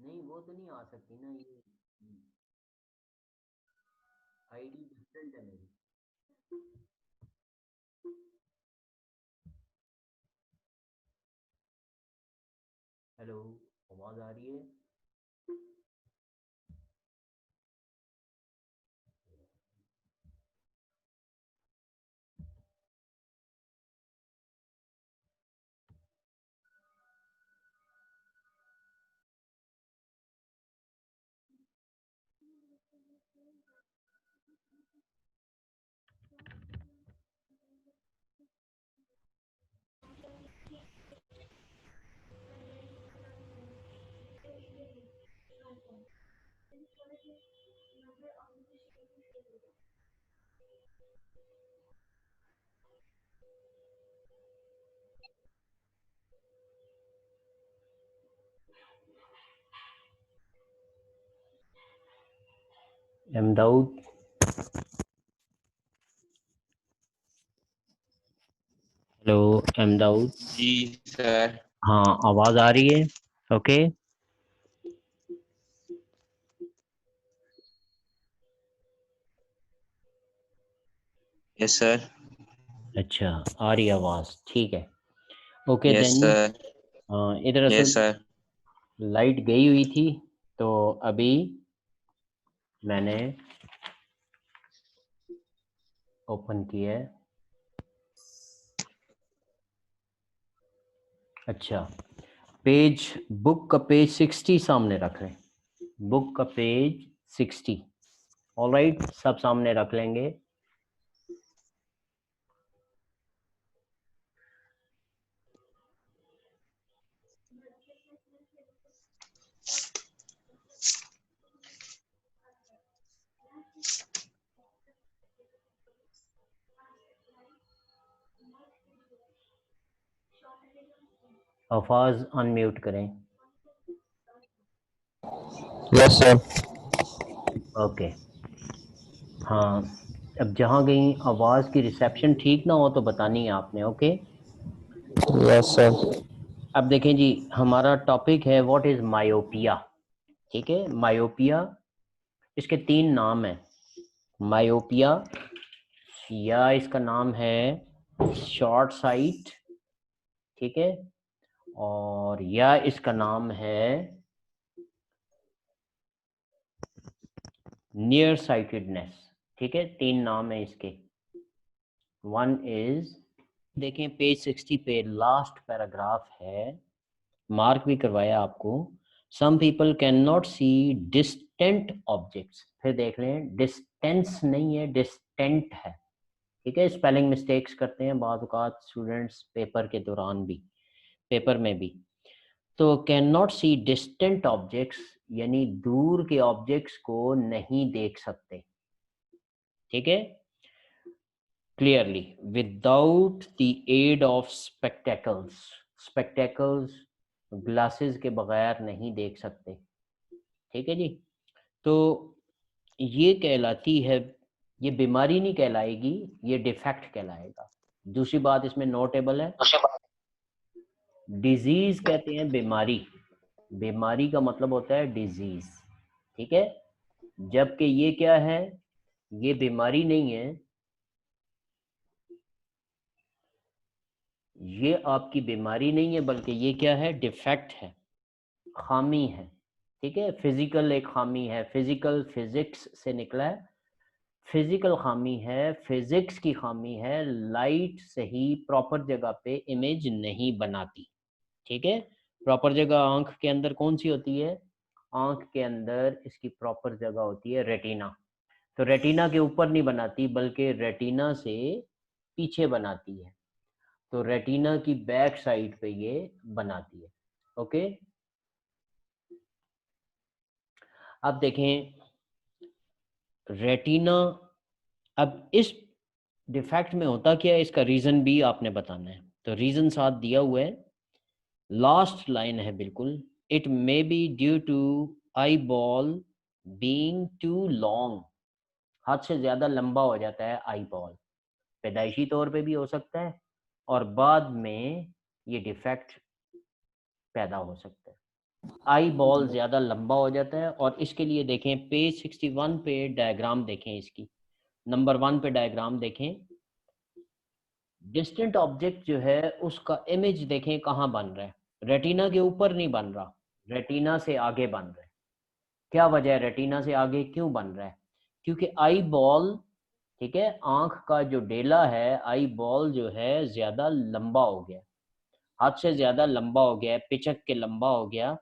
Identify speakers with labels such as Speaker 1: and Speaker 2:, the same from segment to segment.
Speaker 1: नहीं वो तो नहीं आ सकती ना, ये आईडी डिफरेंट है मेरी। हेलो, आवाज आ रही है? अहमदाऊद, हेलो अहमदाऊद।
Speaker 2: जी सर।
Speaker 1: हाँ, आवाज आ रही है? ओके।
Speaker 2: Yes sir.
Speaker 1: अच्छा, आ रही है आवाज, ठीक है। Okay
Speaker 2: yes
Speaker 1: then.
Speaker 2: सर।
Speaker 1: इधर असल
Speaker 2: यस सर।
Speaker 1: लाइट गई हुई थी, तो अभी मैंने ओपन की है। अच्छा, पेज, बुक का पेज 60 सामने रख लें। बुक का पेज 60। ऑलराइट, सब सामने रख लेंगे। आवाज अनम्यूट करें।
Speaker 2: Yes sir.
Speaker 1: ओके। हाँ, अब जहाँ कहीं आवाज़ की रिसेप्शन ठीक ना हो तो बतानी है आपने। ओके।
Speaker 2: Yes sir.
Speaker 1: अब देखें जी, हमारा टॉपिक है व्हाट इज़ मायोपिया। ठीक है, मायोपिया, इसके तीन नाम हैं। मायोपिया, या इसका नाम है शॉर्ट साइट, ठीक है, और या इसका नाम है नियर साइटेडनेस। ठीक है, तीन नाम है इसके। वन इज, देखें पेज 60 पे लास्ट पैराग्राफ है, मार्क भी करवाया आपको। Some people can not see distant objects. फिर देख लें, डिस्टेंस नहीं है, डिस्टेंट है। ठीक है, स्पेलिंग मिस्टेक्स करते हैं बाद औकात स्टूडेंट्स पेपर के दौरान भी, पेपर में भी। तो can not see distant objects यानी दूर के ऑब्जेक्ट्स को नहीं देख सकते। ठीक है, clearly without the aid of spectacles. Spectacles, glasses के बगैर नहीं देख सकते। ठीक है जी। तो ये कहलाती है, ये बीमारी नहीं कहलाएगी, ये डिफेक्ट कहलाएगा। दूसरी बात इसमें नोटेबल है, डिजीज कहते हैं बीमारी। बीमारी का मतलब होता है डिजीज। ठीक है, जबकि ये क्या है, ये बीमारी नहीं है, ये आपकी बीमारी नहीं है, बल्कि ये क्या है, डिफेक्ट है, खामी है। ठीक है, फिजिकल एक खामी है, फिजिकल फिजिक्स से निकला है, फिजिकल खामी है, फिजिक्स की खामी है, लाइट सही प्रॉपर जगह पे इमेज नहीं बनाती। ठीक है, प्रॉपर जगह आंख के अंदर कौन सी होती है? आंख के अंदर इसकी प्रॉपर जगह होती है रेटिना। तो रेटिना के ऊपर नहीं बनाती, बल्कि रेटिना से पीछे बनाती है। तो रेटिना की बैक साइड पे ये बनाती है। ओके। अब देखें रेटिना, अब इस डिफेक्ट में होता क्या है, इसका रीज़न भी आपने बताना है। तो रीज़न साथ दिया हुआ है, लास्ट लाइन है बिल्कुल। It may be due to eye ball being too long. हद से ज़्यादा लंबा हो जाता है आई बॉल, पैदाइशी तौर पे भी हो सकता है, और बाद में ये डिफेक्ट पैदा हो सकता है। आई बॉल ज़्यादा लंबा हो जाता है। और इसके लिए देखें पेज 61 पे डायग्राम देखें, इसकी नंबर 1 पे डायग्राम देखें। डिस्टेंट ऑब्जेक्ट जो है उसका इमेज देखें कहाँ बन रहा है, रेटिना के ऊपर नहीं बन रहा, रेटिना से आगे बन रहा है। क्या वजह है रेटिना से आगे क्यों बन रहा है? क्योंकि आई बॉल, ठीक है, आंख का जो डेला है, आई बॉल जो है ज़्यादा लंबा हो गया, हाथ से ज़्यादा लंबा हो गया, पिचक के लंबा हो गया।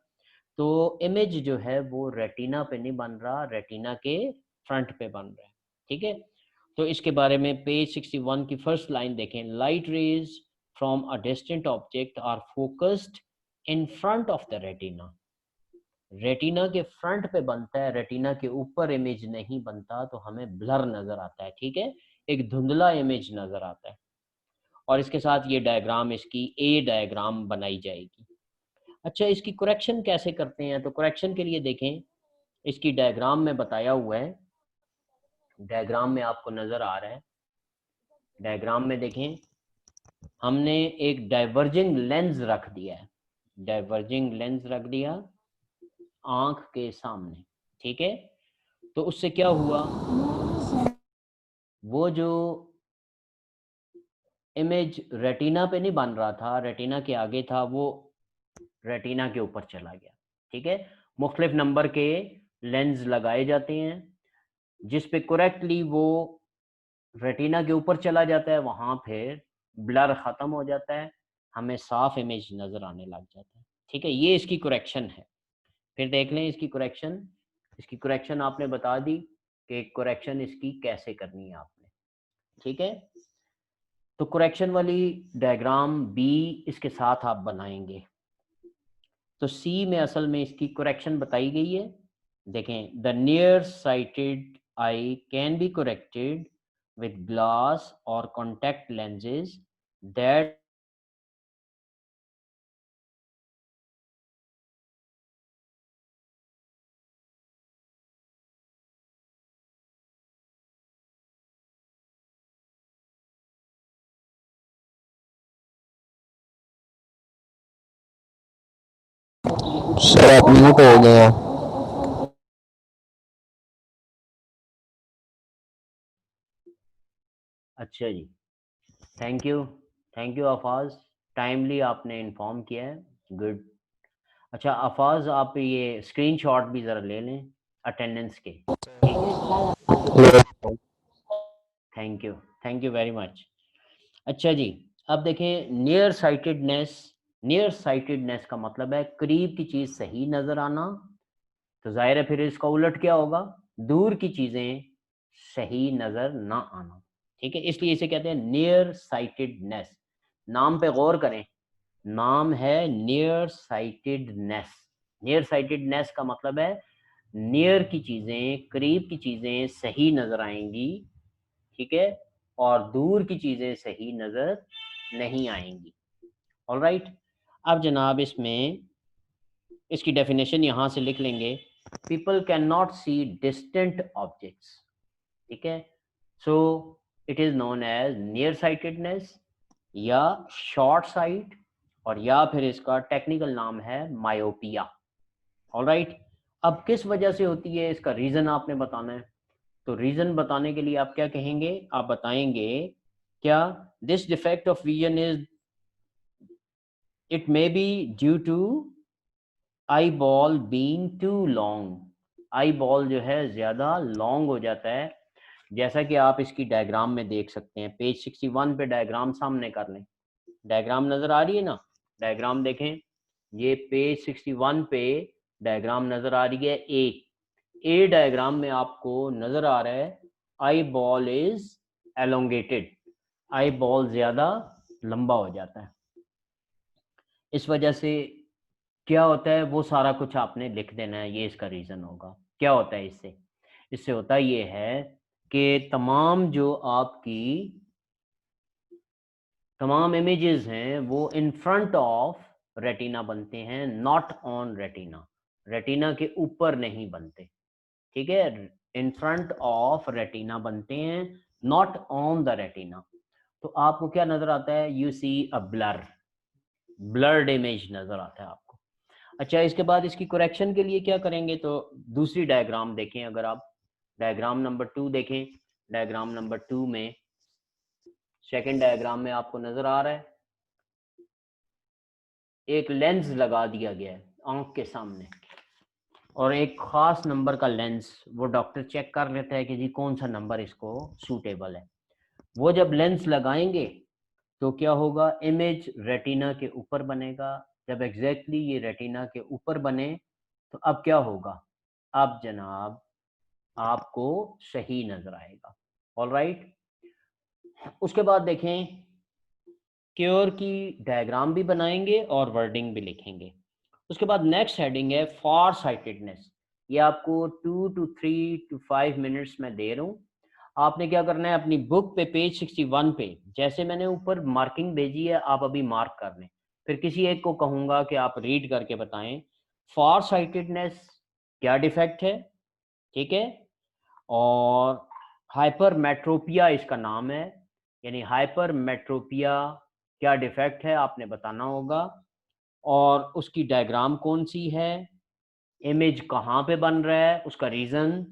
Speaker 1: तो इमेज जो है वो रेटिना पे नहीं बन रहा, रेटिना के फ्रंट पे बन रहा है। ठीक है, तो इसके बारे में पेज 61 की फर्स्ट लाइन देखें। Light rays from a distant object are focused in front of the retina. Retina के फ्रंट पे बनता है, रेटिना के ऊपर इमेज नहीं बनता, तो हमें ब्लर नजर आता है। ठीक है, एक धुंधला इमेज नजर आता है। और इसके साथ ये डायग्राम, इसकी ए डायग्राम बनाई जाएगी। अच्छा, इसकी करेक्शन कैसे करते हैं? तो करेक्शन के लिए देखें, इसकी डायग्राम में बताया हुआ है, डायग्राम में आपको नजर आ रहा है। डायग्राम में देखें, हमने एक डाइवर्जिंग लेंस रख दिया है, डाइवर्जिंग लेंस रख दिया आंख के सामने। ठीक है, तो उससे क्या हुआ, वो जो इमेज रेटिना पे नहीं बन रहा था, रेटिना के आगे था, वो रेटिना के ऊपर चला गया। ठीक है, मुख्तलिफ नंबर के लेंस लगाए जाते हैं, जिस पे करेक्टली वो रेटिना के ऊपर चला जाता है, वहां फिर ब्लर खत्म हो जाता है, हमें साफ इमेज नजर आने लग जाता है। ठीक है, ये इसकी करेक्शन है। फिर देख लें इसकी करेक्शन। इसकी करेक्शन आपने बता दी कि करेक्शन इसकी कैसे करनी है आपने। ठीक है, तो करेक्शन वाली डायग्राम बी इसके साथ आप बनाएंगे। तो सी में असल में इसकी करेक्शन बताई गई है। देखें, the near sighted eye can be corrected with glass or contact lenses that
Speaker 2: sir आप म्यूट हो गए हैं।
Speaker 1: अच्छा जी, thank you, thank you Afaz, timely आपने इन्फॉर्म किया है, गुड। अच्छा अफाज, आप ये स्क्रीनशॉट भी ज़रा ले लें अटेंडेंस के। ठीक है, thank you, thank you very much. अच्छा जी, अब देखें नियर साइटेडनेस। नियर साइटेडनेस का मतलब है करीब की चीज़ सही नज़र आना, तो जाहिर है फिर इसका उलट क्या होगा, दूर की चीज़ें सही नज़र ना आना। ठीक है, इसलिए इसे कहते हैं नियर साइटेडनेस। नाम पे गौर करें, नाम है नियर साइटेडनेस। नियर साइटेडनेस का मतलब है नियर की चीज़ें, करीब की चीज़ें सही नज़र आएंगी। ठीक है, और दूर की चीज़ें सही नज़र नहीं आएंगी। ऑलराइट, अब जनाब इसमें इसकी डेफिनेशन यहाँ से लिख लेंगे। People can not see distant objects. ठीक है, so it is known as near sightedness या शॉर्ट साइट, और या फिर इसका टेक्निकल नाम है मायोपिया। ऑलराइट, अब किस वजह से होती है, इसका रीज़न आपने बताना है। तो रीज़न बताने के लिए आप क्या कहेंगे, आप बताएंगे क्या, this defect of vision is, it may be due to eye ball being too long. Eye ball जो है ज़्यादा लॉन्ग हो जाता है, जैसा कि आप इसकी डायग्राम में देख सकते हैं। पेज 61 पे डायग्राम सामने कर लें, डायग्राम नज़र आ रही है ना, डायग्राम देखें, ये पेज 61 पे डायग्राम नज़र आ रही है। ए डायग्राम में आपको नज़र आ रहा है eye ball is elongated, eye ball ज़्यादा लंबा हो जाता है। इस वजह से क्या होता है, वो सारा कुछ आपने लिख देना है, ये इसका रीज़न होगा। क्या होता है इससे, इससे होता ये है कि तमाम जो आपकी तमाम इमेजेस हैं वो इन फ्रंट ऑफ रेटिना बनते हैं, नॉट ऑन रेटिना, रेटिना के ऊपर नहीं बनते। ठीक है, इन फ्रंट ऑफ रेटिना बनते हैं, नॉट ऑन द रेटिना। तो आपको क्या नजर आता है, you see a blur, blurred image नजर आता है आपको। अच्छा, इसके बाद इसकी करेक्शन के लिए क्या करेंगे, तो दूसरी डायग्राम देखें। अगर आप डायग्राम नंबर 2 देखें, डायग्राम नंबर 2 में, सेकंड डायग्राम में आपको नजर आ रहा है एक लेंस लगा दिया गया है आंख के सामने, और एक खास नंबर का लेंस वो डॉक्टर चेक कर लेता है कि जी कौन सा नंबर इसको सूटेबल है। वो जब लेंस लगाएंगे तो क्या होगा, इमेज रेटिना के ऊपर बनेगा। जब एग्जैक्टली ये रेटिना के ऊपर बने तो अब क्या होगा, अब जनाब आपको सही नजर आएगा। ऑल राइट, उसके बाद देखें क्योर की डायग्राम भी बनाएंगे और वर्डिंग भी लिखेंगे। उसके बाद नेक्स्ट हेडिंग है फार साइटेडनेस। ये आपको 2 to 3 to 5 मिनट्स में दे रहा हूँ। आपने क्या करना है, अपनी बुक पे पेज 61 पे जैसे मैंने ऊपर मार्किंग भेजी है आप अभी मार्क कर लें। फिर किसी एक को कहूँगा कि आप रीड करके बताएं फार साइटेडनेस क्या डिफेक्ट है, ठीक है। और हाइपरमेट्रोपिया इसका नाम है, यानी हाइपरमेट्रोपिया क्या डिफेक्ट है आपने बताना होगा। और उसकी डायग्राम कौन सी है, इमेज कहाँ पे बन रहा है, उसका रीज़न,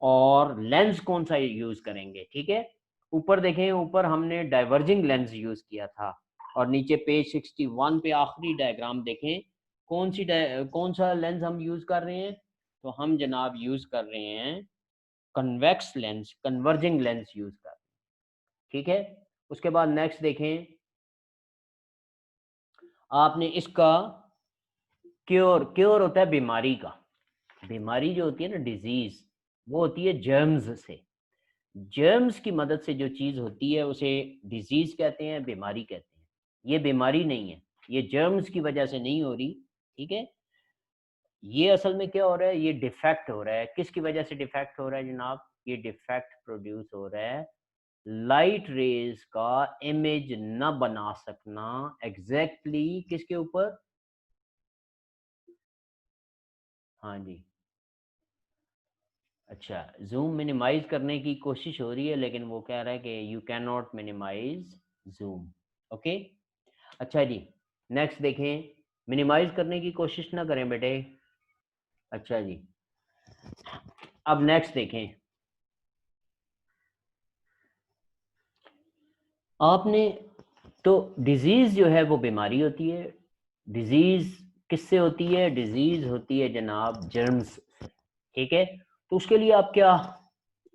Speaker 1: और लेंस कौन सा यूज़ करेंगे, ठीक है। ऊपर देखें, ऊपर हमने डाइवर्जिंग लेंस यूज़ किया था, और नीचे पेज 61 पे आखिरी डायग्राम देखें कौन सा लेंस हम यूज़ कर रहे हैं। तो हम जनाब यूज़ कर रहे हैं convex lens, converging lens use कर, ठीक है। उसके बाद नेक्स्ट देखें, आपने इसका क्योर होता है बीमारी का। बीमारी जो होती है ना, डिजीज, वो होती है जर्म्स से। जर्म्स की मदद से जो चीज होती है उसे डिजीज कहते हैं, बीमारी कहते हैं। ये बीमारी नहीं है, ये जर्म्स की वजह से नहीं हो रही, ठीक है। ये असल में क्या हो रहा है, ये डिफेक्ट हो रहा है। किसकी वजह से डिफेक्ट हो रहा है जनाब, ये डिफेक्ट प्रोड्यूस हो रहा है लाइट रेज का इमेज न बना सकना एग्जैक्टली किसके ऊपर, हाँ जी। अच्छा, जूम मिनिमाइज करने की कोशिश हो रही है लेकिन वो कह रहा है कि you can not minimize zoom. Okay, अच्छा जी, नेक्स्ट देखें, मिनिमाइज करने की कोशिश ना करें बेटे। अच्छा जी, अब नेक्स्ट देखें, आपने तो डिजीज जो है वो बीमारी होती है। डिजीज किससे होती है, डिजीज होती है जनाब जर्म्स से, ठीक है। तो उसके लिए आप क्या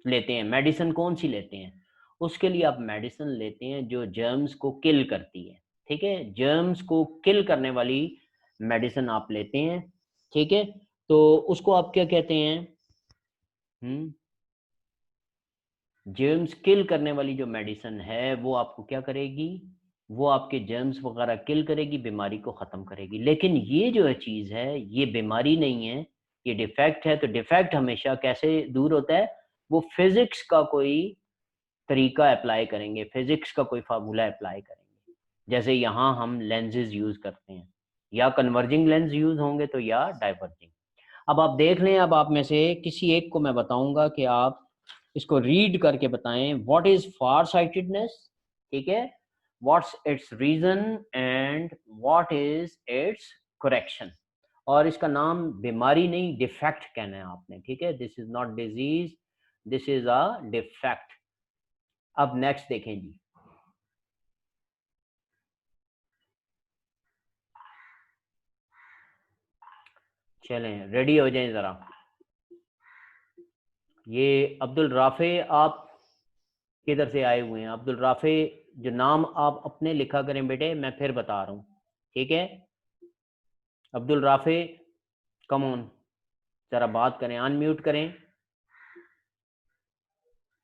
Speaker 1: लेते हैं, मेडिसिन कौन सी लेते हैं, उसके लिए आप मेडिसिन लेते हैं जो जर्म्स को किल करती है, ठीक है। जर्म्स को किल करने वाली मेडिसिन आप लेते हैं, ठीक है। तो उसको आप क्या कहते हैं, जर्म्स किल करने वाली जो मेडिसिन है वो आपको क्या करेगी, वो आपके जर्म्स वगैरह किल करेगी, बीमारी को ख़त्म करेगी। लेकिन ये जो है चीज़ है ये बीमारी नहीं है, ये डिफेक्ट है। तो डिफेक्ट हमेशा कैसे दूर होता है, वो फिजिक्स का कोई तरीका अप्लाई करेंगे, फिजिक्स का कोई फार्मूला अप्लाई करेंगे। जैसे यहाँ हम लेंसेज यूज़ करते हैं, या कन्वर्जिंग लेंस यूज़ होंगे तो या डाइवर्जिंग। अब आप देख लें, अब आप में से किसी एक को मैं बताऊंगा कि आप इसको रीड करके बताएं व्हाट इज फार साइटेडनेस, ठीक है, what's its reason and what is its correction. और इसका नाम बीमारी नहीं डिफेक्ट कहना है आपने, ठीक है। This is not disease, this is a defect. अब नेक्स्ट देखें जी, चलें रेडी हो जाएं जरा। ये अब्दुल राफे, आप किधर से आए हुए हैं, अब्दुल राफे जो नाम आप अपने लिखा करें बेटे, मैं फिर बता रहा हूँ, ठीक है। अब्दुल राफे कम ऑन, जरा बात करें, अनम्यूट करें।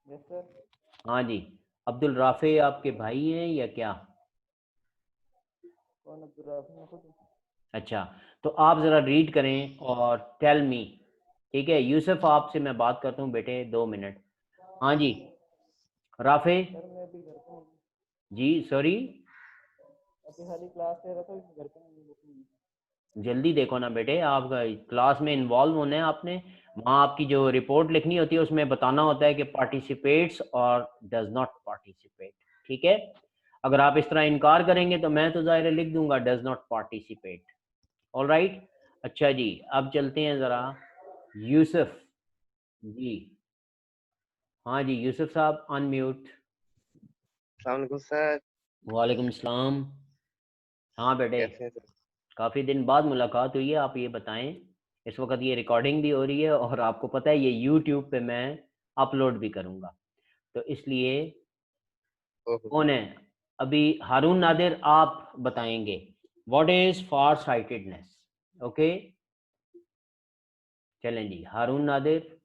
Speaker 3: Yes sir.
Speaker 1: हाँ जी, अब्दुल राफे आपके भाई हैं या क्या?
Speaker 3: कौन अब्दुल राफी, मैं खुद।
Speaker 1: अच्छा, तो आप ज़रा रीड करें और टेल मी, ठीक है। यूसुफ आपसे मैं बात करता हूँ बेटे, 2 मिनट। हाँ जी राफे
Speaker 3: सर मैं अभी घर पे हूँ,
Speaker 1: जी, सॉरी,
Speaker 3: अभी खाली क्लास ले रहा था, घर पे नहीं हूँ।
Speaker 1: जल्दी देखो ना बेटे, आप क्लास में इन्वॉल्व होना है आपने। वहाँ आपकी जो रिपोर्ट लिखनी होती है उसमें बताना होता है कि पार्टिसिपेट्स और डज नॉट पार्टिसिपेट, ठीक है। अगर आप इस तरह इनकार करेंगे तो मैं तो ज़ाहिर लिख दूंगा does not participate. All right, अच्छा जी, अब चलते हैं ज़रा यूसुफ जी। हाँ जी यूसुफ साहब अनम्यूट।
Speaker 3: सर
Speaker 1: वालेकुम सलाम। हाँ बेटे,
Speaker 3: कैसे हैं सर?
Speaker 1: काफ़ी दिन बाद मुलाकात हुई है। आप ये बताएं, इस वक्त ये रिकॉर्डिंग भी हो रही है और आपको पता है ये यूट्यूब पे मैं अपलोड भी करूँगा, तो इसलिए
Speaker 3: ओहो,
Speaker 1: कौन है अभी? हारून नादिर आप बताएंगे what is far sightedness. Okay चलें जी, हारून नादिर